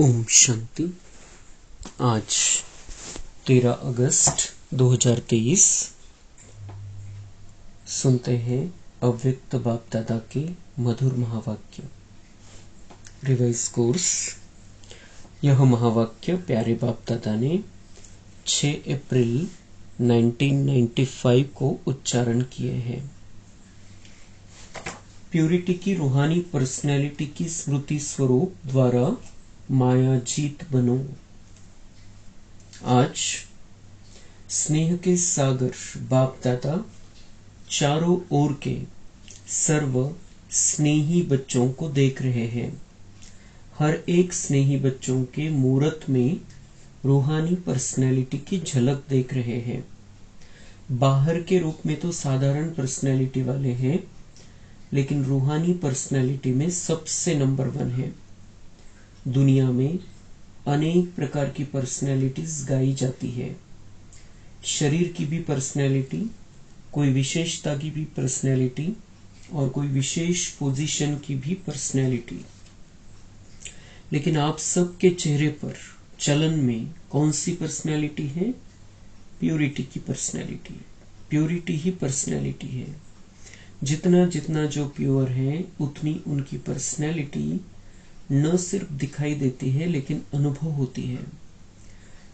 ओम शांति। आज 13 अगस्त 2023 सुनते हैं अव्यक्त बाप दादा के मधुर महावाक्य। Revise course. यह महावाक्य प्यारे बाप दादा ने 6 अप्रैल 1995 को उच्चारण किए हैं। प्यूरिटी की रूहानी पर्सनैलिटी की स्मृति स्वरूप द्वारा माया जीत बनो। आज स्नेह के सागर बाप दादा चारों ओर के सर्व स्नेही बच्चों को देख रहे हैं। हर एक स्नेही बच्चों के मूरत में रूहानी पर्सनैलिटी की झलक देख रहे हैं। बाहर के रूप में तो साधारण पर्सनैलिटी वाले हैं, लेकिन रूहानी पर्सनैलिटी में सबसे नंबर 1 है। दुनिया में अनेक प्रकार की पर्सनैलिटीज गाई जाती है। शरीर की भी पर्सनैलिटी, कोई विशेषता की भी पर्सनैलिटी और कोई विशेष पोजीशन की भी पर्सनैलिटी। लेकिन आप सबके चेहरे पर चलन में कौन सी पर्सनैलिटी है? प्यूरिटी की पर्सनैलिटी। प्यूरिटी ही पर्सनैलिटी है। जितना जितना जो प्योर है उतनी उनकी पर्सनैलिटी न सिर्फ दिखाई देती है लेकिन अनुभव होती है।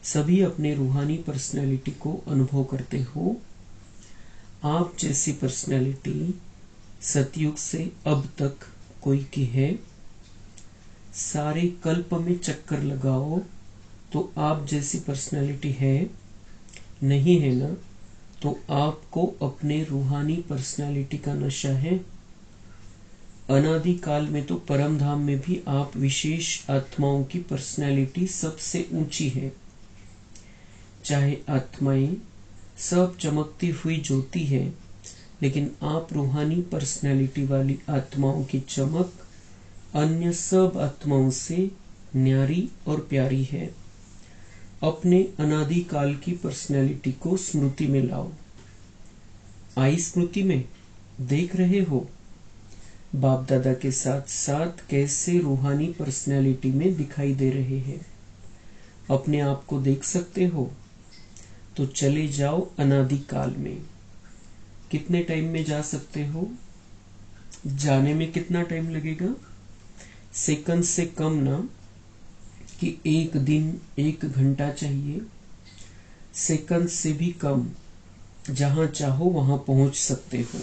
सभी अपने रूहानी पर्सनैलिटी को अनुभव करते हो। आप जैसी पर्सनैलिटी सतयुग से अब तक कोई की है? सारे कल्प में चक्कर लगाओ तो आप जैसी पर्सनैलिटी है? नहीं है ना? तो आपको अपने रूहानी पर्सनैलिटी का नशा है। अनादि काल में तो परम धाम में भी आप विशेष आत्माओं की पर्सनैलिटी सबसे ऊंची है। चाहे आत्माएं सब चमकती हुई ज्योति है, लेकिन आप रूहानी पर्सनैलिटी वाली आत्माओं की चमक अन्य सब आत्माओं से न्यारी और प्यारी है। अपने अनादि काल की पर्सनैलिटी को स्मृति में लाओ। आई स्मृति में? देख रहे हो बाप दादा के साथ साथ कैसे रूहानी पर्सनैलिटी में दिखाई दे रहे हैं। अपने आप को देख सकते हो? तो चले जाओ अनादि काल में। कितने टाइम में जा सकते हो? जाने में कितना टाइम लगेगा? सेकंड से कम ना, कि 1 दिन 1 घंटा चाहिए? सेकंड से भी कम। जहां चाहो वहां पहुंच सकते हो।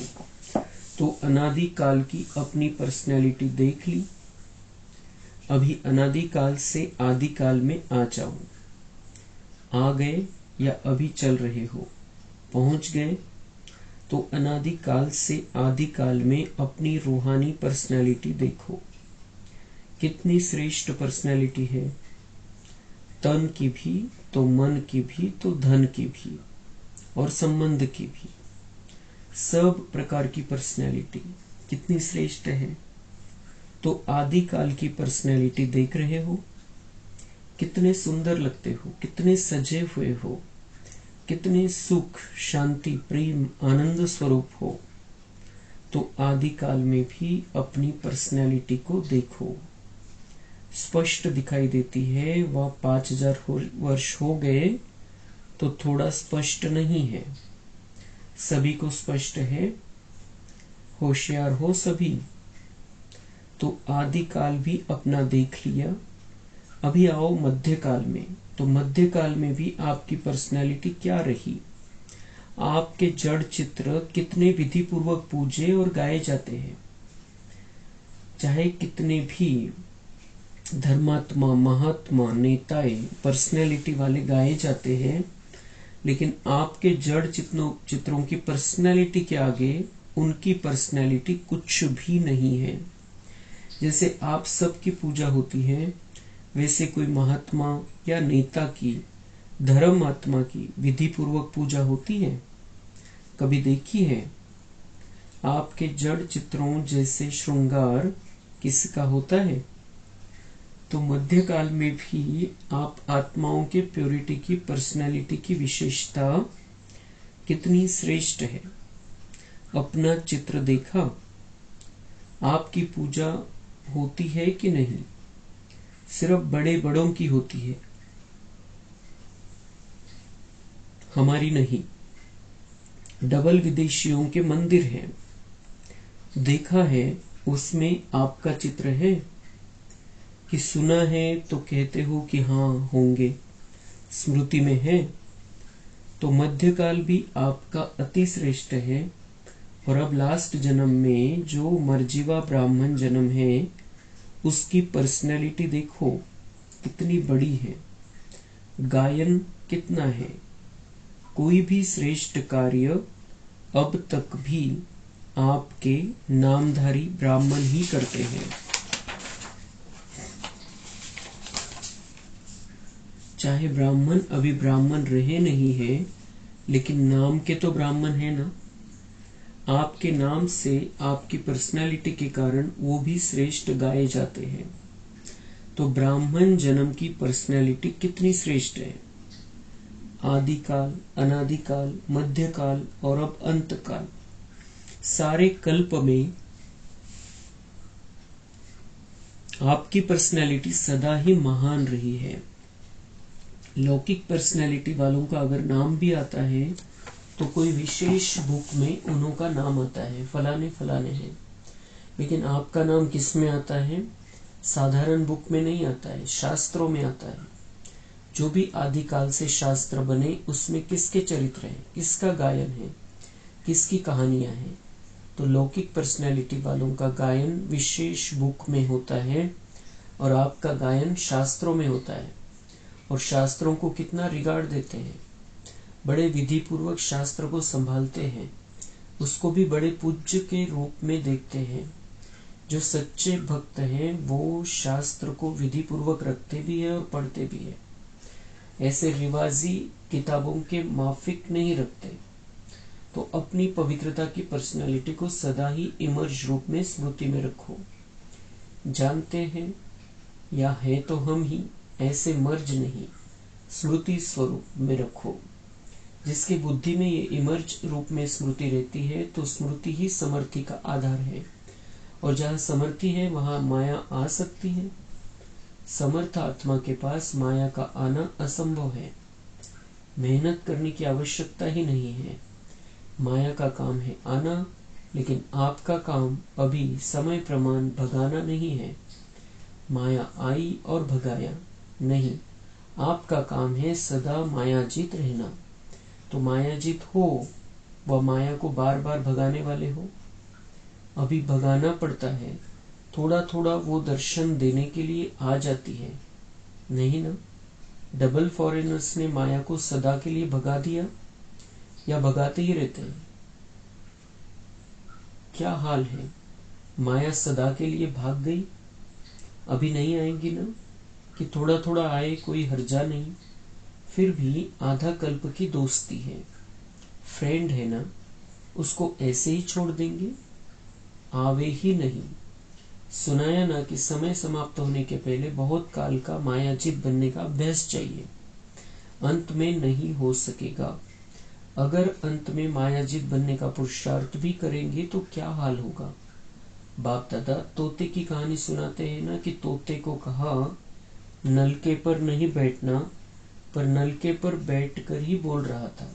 तो अनादि काल की अपनी पर्सनैलिटी देख ली। अभी अनादि काल से आदि काल में आ जाओ। आ गए या अभी चल रहे हो? पहुंच गए? तो अनादि काल से आदि काल में अपनी रूहानी पर्सनैलिटी देखो। कितनी श्रेष्ठ पर्सनैलिटी है। तन की भी तो मन की भी तो धन की भी और संबंध की भी, सब प्रकार की पर्सनैलिटी कितनी श्रेष्ठ है। तो आदि काल की पर्सनैलिटी देख रहे हो? कितने सुंदर लगते हो, कितने सजे हुए हो, कितने सुख शांति प्रेम आनंद स्वरूप हो। तो आदि काल में भी अपनी पर्सनैलिटी को देखो। स्पष्ट दिखाई देती है। वह 5000 वर्ष हो गए तो थोड़ा स्पष्ट नहीं है, सभी को स्पष्ट है। होशियार हो सभी। तो आदि काल भी अपना देख लिया। अभी आओ मध्यकाल में। तो मध्यकाल में भी आपकी पर्सनैलिटी क्या रही? आपके जड़ चित्र कितने विधि पूर्वक पूजे और गाए जाते हैं। चाहे कितने भी धर्मात्मा महात्मा नेताएं पर्सनैलिटी वाले गाए जाते हैं, लेकिन आपके जड़ चित्रों की पर्सनैलिटी के आगे उनकी पर्सनैलिटी कुछ भी नहीं है। जैसे आप सबकी पूजा होती है, वैसे कोई महात्मा या नेता की, धर्म आत्मा की विधि पूर्वक पूजा होती है? कभी देखी है? आपके जड़ चित्रों जैसे श्रृंगार किसका होता है? तो मध्यकाल में भी आप आत्माओं के प्योरिटी की पर्सनैलिटी की विशेषता कितनी श्रेष्ठ है। अपना चित्र देखा? आपकी पूजा होती है कि नहीं? सिर्फ बड़े बड़ों की होती है, हमारी नहीं। डबल विदेशियों के मंदिर हैं, देखा है उसमें आपका चित्र है कि सुना है तो कहते हो कि हाँ होंगे, स्मृति में है तो मध्यकाल भी आपका अति श्रेष्ठ है। और अब लास्ट जन्म में जो मर्जीवा ब्राह्मण जन्म है उसकी पर्सनैलिटी देखो कितनी बड़ी है, गायन कितना है। कोई भी श्रेष्ठ कार्य अब तक भी आपके नामधारी ब्राह्मण ही करते हैं। चाहे ब्राह्मण अभी ब्राह्मण रहे नहीं है, लेकिन नाम के तो ब्राह्मण है ना। आपके नाम से, आपकी पर्सनालिटी के कारण वो भी श्रेष्ठ गाए जाते हैं। तो ब्राह्मण जन्म की पर्सनालिटी कितनी श्रेष्ठ है। आदिकाल, अनादिकाल, मध्यकाल और अब अंतकाल, सारे कल्प में आपकी पर्सनालिटी सदा ही महान रही है। लौकिक पर्सनालिटी वालों का अगर नाम भी आता है तो कोई विशेष बुक में उन्हों का नाम आता है, फलाने फलाने हैं। लेकिन आपका नाम किस में आता है? साधारण बुक में नहीं आता है, शास्त्रों में आता है। जो भी आदिकाल से शास्त्र बने उसमें किसके चरित्र हैं, किसका गायन है, किसकी कहानियां हैं। तो लौकिक पर्सनैलिटी वालों का गायन विशेष बुक में होता है और आपका गायन शास्त्रों में होता है। और शास्त्रों को कितना रिगार्ड देते हैं, बड़े विधि पूर्वक शास्त्र को संभालते हैं, उसको भी बड़े पूज्य के रूप में देखते हैं। जो सच्चे भक्त हैं वो शास्त्र को विधि पूर्वक रखते भी है और पढ़ते भी है। ऐसे रिवाजी किताबों के माफिक नहीं रखते। तो अपनी पवित्रता की पर्सनालिटी को सदा ही इमर्ज रूप में स्मृति में रखो। जानते हैं या है तो हम ही, ऐसे मर्ज नहीं, स्मृति स्वरूप में रखो। जिसकी बुद्धि में ये इमर्ज रूप में स्मृति रहती है तो स्मृति ही समर्थि का आधार है। और जहाँ समर्थि है वहां माया आ सकती है। समर्थ आत्मा के पास माया का आना असंभव है। मेहनत करने की आवश्यकता ही नहीं है। माया का काम है आना, लेकिन आपका काम अभी समय प्रमाण भगाना नहीं है। माया आई और भगाया नहीं, आपका काम है सदा मायाजीत रहना। तो मायाजीत हो वह माया को बार बार भगाने वाले हो। अभी भगाना पड़ता है, थोड़ा थोड़ा वो दर्शन देने के लिए आ जाती है, नहीं ना। डबल फॉरेनर्स ने माया को सदा के लिए भगा दिया या भगाते ही रहते हैं? क्या हाल है? माया सदा के लिए भाग गई, अभी नहीं आएंगी ना, कि थोड़ा थोड़ा आए, कोई हर्जा नहीं। फिर भी आधा कल्प की दोस्ती है, फ्रेंड है ना, उसको ऐसे ही छोड़ देंगे? आवे ही नहीं। सुनाया ना कि समय समाप्त होने के पहले बहुत काल का मायाजीत बनने का अभ्यास चाहिए, अंत में नहीं हो सकेगा। अगर अंत में मायाजीत बनने का पुरुषार्थ भी करेंगे तो क्या हाल होगा। बाप दादा तोते की कहानी सुनाते हैं ना कि तोते को कहा नलके पर नहीं बैठना, पर नलके पर बैठकर ही बोल रहा था।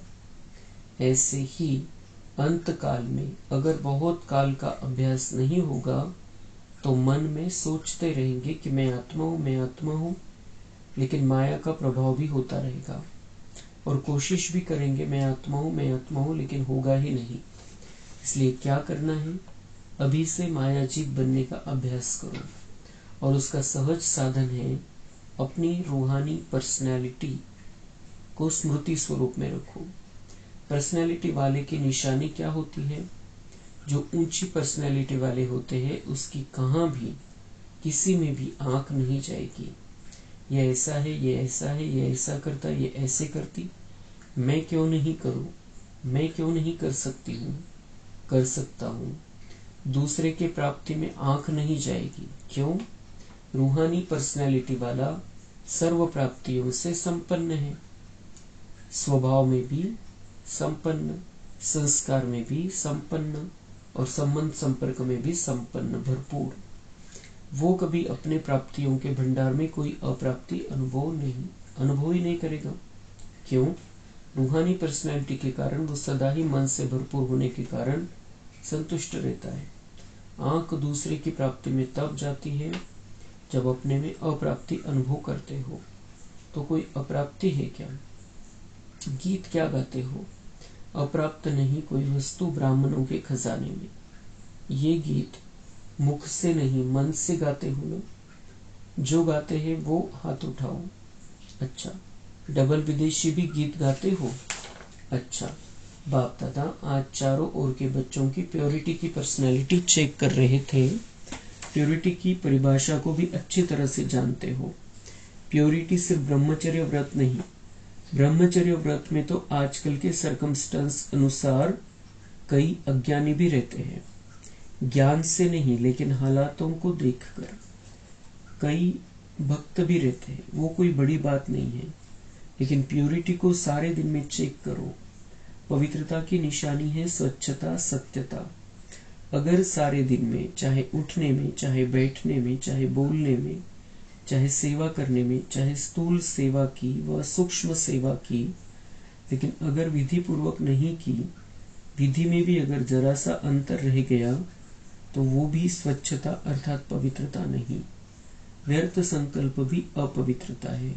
ऐसे ही अंत काल में अगर बहुत काल का अभ्यास नहीं होगा तो मन में सोचते रहेंगे कि मैं आत्मा हूं, मैं आत्मा हूं, लेकिन माया का प्रभाव भी होता रहेगा। और कोशिश भी करेंगे मैं आत्मा हूं, मैं आत्मा हूं, लेकिन होगा ही नहीं। इसलिए क्या करना है, अभी से मायाजीत बनने का अभ्यास करो। और उसका सहज साधन है अपनी रूहानी पर्सनैलिटी को स्मृति स्वरूप में रखो। पर्सनैलिटी वाले की निशानी क्या होती है? जो ऊंची पर्सनैलिटी वाले होते हैं उसकी कहां भी किसी में भी आंख नहीं जाएगी। ये ऐसा है, ये ऐसा है, ये ऐसा करता, ये ऐसे करती, मैं क्यों नहीं करूं, मैं क्यों नहीं कर सकती हूं, कर सकता हूं। दूसरे के प्राप्ति में आंख नहीं जाएगी। क्यों? रूहानी पर्सनैलिटी वाला सर्व प्राप्तियों से संपन्न है, स्वभाव में भी संपन्न, संस्कार में भी संपन्न और संबंध संपर्क में भी संपन्न, भरपूर। वो कभी अपने प्राप्तियों के भंडार में कोई अप्राप्ति अनुभव ही नहीं करेगा। क्यों? रूहानी पर्सनैलिटी के कारण वो सदा ही मन से भरपूर होने के कारण संतुष्ट रहता है। आंख दूसरे की प्राप्ति में तब जाती है जब अपने में अप्राप्ति अनुभव करते हो। तो कोई अप्राप्ति है क्या? गीत क्या गाते हो? अप्राप्त नहीं कोई वस्तु ब्राह्मणों के खजाने में। ये गीत मुख से नहीं मन से गाते हो ना? जो गाते हैं वो हाथ उठाओ। अच्छा, डबल विदेशी भी गीत गाते हो? अच्छा, बाप दादा आज चारों ओर के बच्चों की प्योरिटी की पर्सनैलिटी चेक कर रहे थे। प्योरिटी की परिभाषा को भी अच्छी तरह से जानते हो। प्योरिटी सिर्फ ब्रह्मचर्य व्रत नहीं, ब्रह्मचर्य व्रत में तो आजकल के सर्कमस्टेंस अनुसार कई अज्ञानी भी रहते हैं। ज्ञान से नहीं लेकिन हालातों को देखकर कई भक्त भी रहते हैं। वो कोई बड़ी बात नहीं है, लेकिन प्योरिटी को सारे दिन में चेक करो। पवित्रता की निशानी है स्वच्छता, सत्यता। अगर सारे दिन में, चाहे उठने में, चाहे बैठने में, चाहे बोलने में, चाहे सेवा करने में, चाहे स्थूल सेवा की व सूक्ष्म सेवा की, लेकिन अगर विधि पूर्वक नहीं की, विधि में भी अगर जरा सा अंतर रह गया, तो वो भी स्वच्छता अर्थात पवित्रता नहीं। व्यर्थ संकल्प भी अपवित्रता है।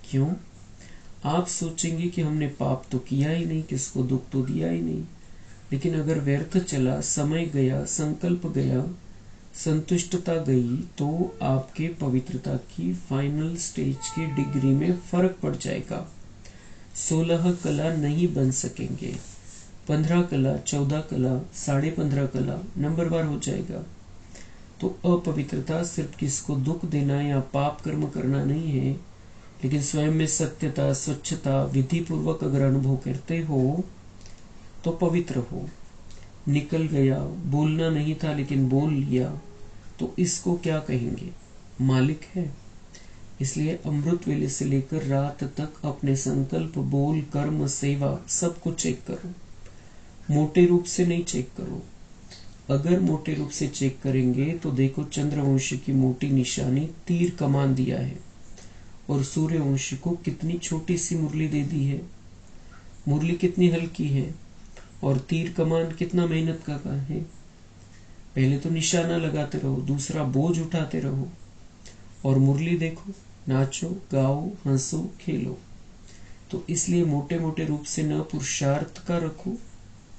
क्यों? आप सोचेंगे कि हमने पाप तो किया ही नहीं, किसको दुख तो दिया ही नहीं, लेकिन अगर व्यर्थ चला, समय गया, संकल्प गया, संतुष्टता गई, तो आपके पवित्रता की फाइनल स्टेज की डिग्री में फर्क पड़ जाएगा। 16 कला नहीं बन सकेंगे, 15 कला, 14 कला, 15.5 कला नंबरवार हो जाएगा। तो अपवित्रता सिर्फ किसको दुख देना या पाप कर्म करना नहीं है, लेकिन स्वयं में सत्यता, स्वच्छता, विधि पूर्वक अगर अनुभव करते हो तो पवित्र हो। निकल गया, बोलना नहीं था लेकिन बोल लिया, तो इसको क्या कहेंगे? मालिक है। इसलिए अमृत वेले से लेकर रात तक अपने संकल्प, बोल, कर्म, सेवा सबको चेक करो। मोटे रूप से नहीं चेक करो। अगर मोटे रूप से चेक करेंगे तो देखो चंद्रवंशी की मोटी निशानी तीर कमान दिया है और सूर्यवंशी को कितनी छोटी सी मुरली दे दी है। मुरली कितनी हल्की है और तीर कमान कितना मेहनत का काम है। पहले तो निशाना लगाते रहो, दूसरा बोझ उठाते रहो, और मुरली देखो, नाचो, गाओ, हंसो, खेलो। तो इसलिए मोटे मोटे रूप से न पुरुषार्थ का रखो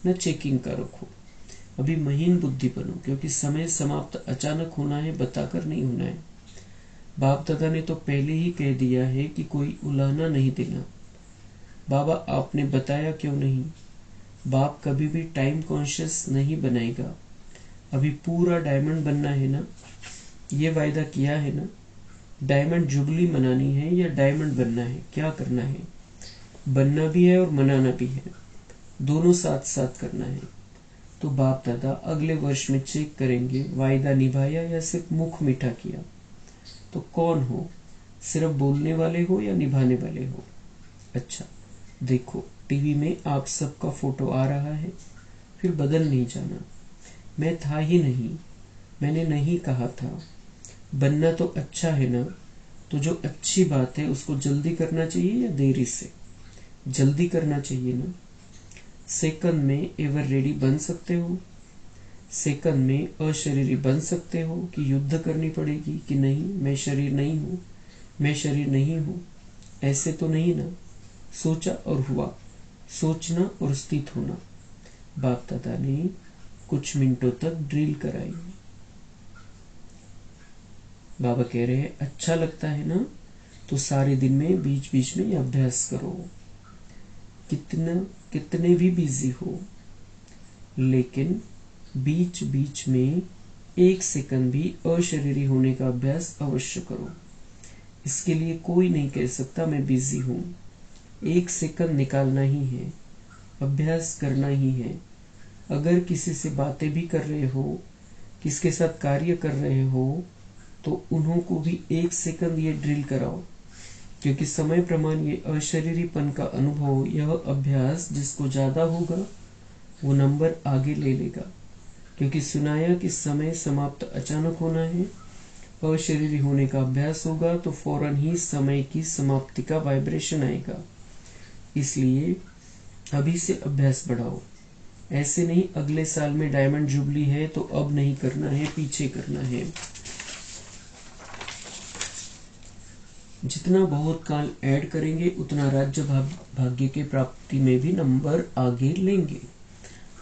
न चेकिंग का रखो। अभी महीन बुद्धि बनो, क्योंकि समय समाप्त अचानक होना है, बताकर नहीं होना है। बाप दादा ने तो पहले ही कह दिया है कि कोई उलाहना नहीं देना। बाबा आपने बताया क्यों नहीं? बाप कभी भी टाइम कॉन्शियस नहीं बनाएगा। अभी पूरा डायमंड बनना है ना, ये वायदा किया है ना। डायमंड जुबली मनानी है या डायमंड बनना है? क्या करना है? बनना भी है और मनाना भी है, दोनों साथ साथ करना है। तो बाप दादा अगले वर्ष में चेक करेंगे वायदा निभाया या सिर्फ मुख मीठा किया। तो कौन हो, सिर्फ बोलने वाले हो या निभाने वाले हो? अच्छा देखो, टीवी में आप सबका फोटो आ रहा है, फिर बदल नहीं जाना। मैं था ही नहीं, मैंने नहीं कहा था। बनना तो अच्छा है ना, तो जो अच्छी बात है उसको जल्दी करना चाहिए या देरी से? जल्दी करना चाहिए ना। सेकंड में एवर रेडी बन सकते हो, सेकंड में अशरीरी बन सकते हो कि युद्ध करनी पड़ेगी कि नहीं, मैं शरीर नहीं हूं, मैं शरीर नहीं हूं। ऐसे तो नहीं ना। सोचा और हुआ, सोचना और स्थित होना। बाप दादा ने कुछ मिनटों तक ड्रिल कराई। बाबा कह रहे हैं अच्छा लगता है ना, तो सारे दिन में बीच बीच में अभ्यास करो। कितने भी बिजी हो, लेकिन बीच बीच में 1 सेकंड भी अशरीरी होने का अभ्यास अवश्य करो। इसके लिए कोई नहीं कह सकता मैं बिजी हूं। 1 सेकंड निकालना ही है, अभ्यास करना ही है। अगर किसी से बातें भी कर रहे हो, किसके साथ कार्य कर रहे हो, तो उन्हों को भी 1 सेकंड ये ड्रिल कराओ, क्योंकि समय प्रमाण ये अशरीरीपन का अनुभव, यह अभ्यास जिसको ज्यादा होगा वो नंबर आगे ले लेगा। क्योंकि सुनाया कि समय समाप्त अचानक होना है अशरीरी होने का अभ्यास होगा तो फौरन ही समय की समाप्ति का वाइब्रेशन आएगा। इसलिए अभी से अभ्यास बढ़ाओ। ऐसे नहीं अगले साल में डायमंड जुबली है तो अब नहीं करना है, पीछे करना है। जितना बहुत काल ऐड करेंगे उतना राज्य भाग्य के प्राप्ति में भी नंबर आगे लेंगे।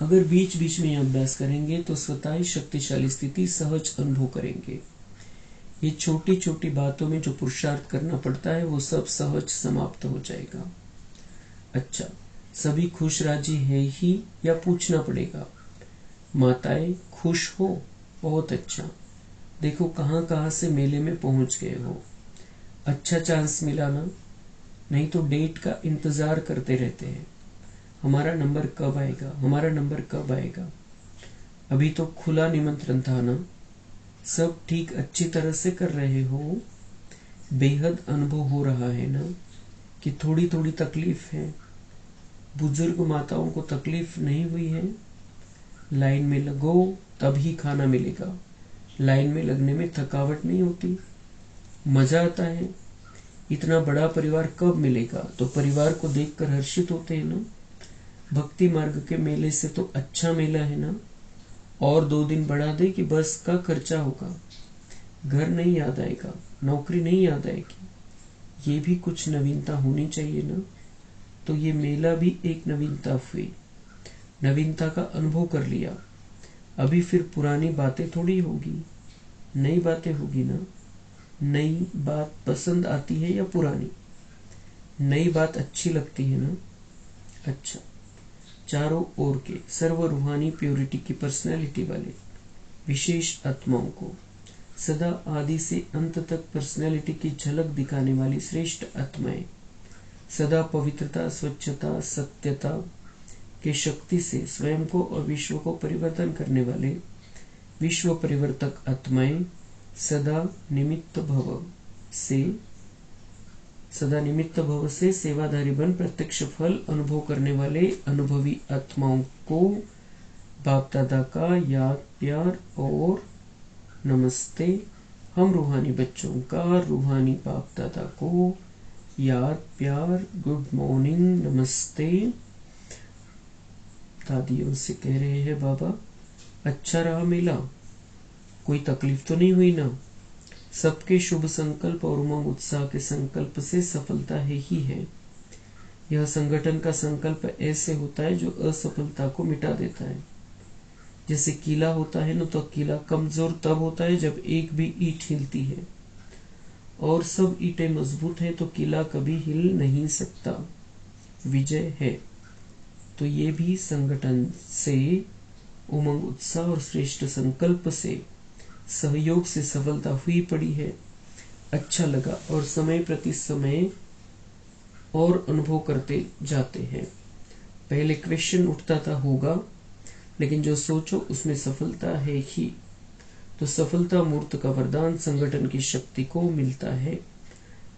अगर बीच बीच में अभ्यास करेंगे तो स्वतः ही शक्तिशाली स्थिति सहज अनुभव करेंगे। ये छोटी छोटी बातों में जो पुरुषार्थ करना पड़ता है वो सब सहज समाप्त हो जाएगा। अच्छा, सभी खुश राजी है ही या पूछना पड़ेगा? माताएं खुश हो? बहुत अच्छा। देखो कहां कहां से मेले में पहुंच गए हो। अच्छा चांस मिला ना? नहीं तो डेट का इंतजार करते रहते हैं, हमारा नंबर कब आएगा, हमारा नंबर कब आएगा। अभी तो खुला निमंत्रण था ना। सब ठीक अच्छी तरह से कर रहे हो? बेहद अनुभव हो रहा है ना कि थोड़ी थोड़ी तकलीफ है? बुजुर्ग माताओं को तकलीफ नहीं हुई है? लाइन में लगो तभी खाना मिलेगा। लाइन में लगने में थकावट नहीं होती, मजा आता है। इतना बड़ा परिवार कब मिलेगा? तो परिवार को देखकर हर्षित होते हैं ना। भक्ति मार्ग के मेले से तो अच्छा मेला है ना। और 2 दिन बढ़ा दे कि बस का खर्चा होगा। घर नहीं याद आएगा, नौकरी नहीं याद आएगी। ये भी कुछ नवीनता होनी चाहिए ना। तो ये मेला भी एक नवीनता हुई। नवीनता का अनुभव कर लिया। अभी फिर पुरानी बातें थोड़ी होगी, नई बातें होगी ना। नई बात पसंद आती है या पुरानी? नई बात अच्छी लगती है ना। अच्छा, चारों ओर के सर्व रूहानी प्योरिटी की पर्सनैलिटी वाले विशेष आत्माओं को, सदा आदि से अंत तक पर्सनैलिटी की झलक दिखाने वाली श्रेष्ठ आत्माएं, सदा पवित्रता, स्वच्छता, सत्यता के शक्ति से स्वयं को और विश्व को परिवर्तन करने वाले विश्व परिवर्तक आत्माएं, सदा निमित्त भव से सेवाधारी बन प्रत्यक्ष फल अनुभव करने वाले अनुभवी आत्माओं को बाप दादा का याद प्यार और नमस्ते। हम रूहानी बच्चों का रूहानी बाप दादा को याद प्यार, गुड मॉर्निंग, नमस्ते। दादियों से कह रहे हैं बाबा अच्छा रहा मेला, कोई तकलीफ तो नहीं हुई ना? सबके शुभ संकल्प और उमंग उत्साह के संकल्प से सफलता है ही है। यह संगठन का संकल्प ऐसे होता है जो असफलता को मिटा देता है। जैसे किला होता है ना, तो किला कमजोर तब होता है जब एक भी ईंट हिलती है, और सब ईंटें मजबूत है तो किला कभी हिल नहीं सकता। विजय है। तो ये भी संगठन से उमंग उत्साह और श्रेष्ठ संकल्प से सहयोग से सफलता हुई पड़ी है। अच्छा लगा और समय प्रति समय और अनुभव करते जाते हैं। पहले क्वेश्चन उठता था होगा, लेकिन जो सोचो उसमें सफलता है ही। तो सफलता मूर्त का वरदान संगठन की शक्ति को मिलता है।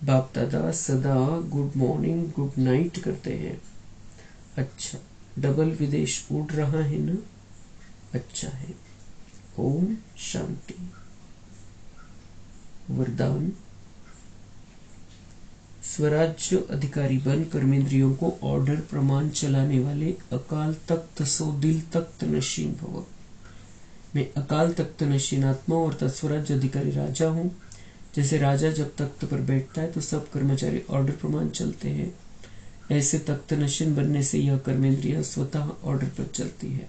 बाप दादा सदा गुड मॉर्निंग गुड नाइट करते हैं। अच्छा, डबल विदेश उड़ रहा है ना? अच्छा है। ओम शांति। वरदान, स्वराज्य अधिकारी बन कर्मेंद्रियों को ऑर्डर प्रमाण चलाने वाले अकाल तख्त सो दिल तख्त नशीन भव। मैं अकाल तख्त नशीन आत्मा और तत्स्वराज्य अधिकारी राजा हूँ। जैसे राजा जब तख्त पर बैठता है तो सब कर्मचारी ऑर्डर प्रमाण चलते हैं, ऐसे तख्त नशीन बनने से यह कर्मेंद्रियां स्वतः ऑर्डर पर चलती है।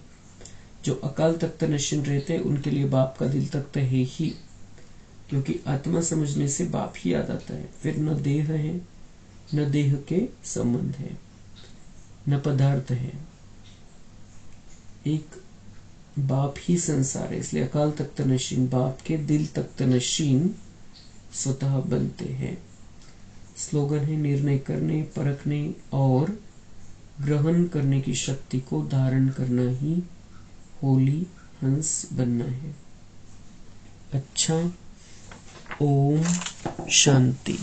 जो अकाल तख्त नशीन रहते हैं उनके लिए बाप का दिल तख्त है ही, क्योंकि आत्मा समझने से बाप ही याद आता है। फिर न देह है, न देह के संबंध है, न पदार्थ है, एक बाप ही संसार है। इसलिए अकाल तख्त नशीन बाप के दिल तख्त नशीन स्वतः बनते हैं। स्लोगन है, निर्णय करने, परखने और ग्रहण करने की शक्ति को धारण करना ही होली हंस बनना है। अच्छा, ओम शांति।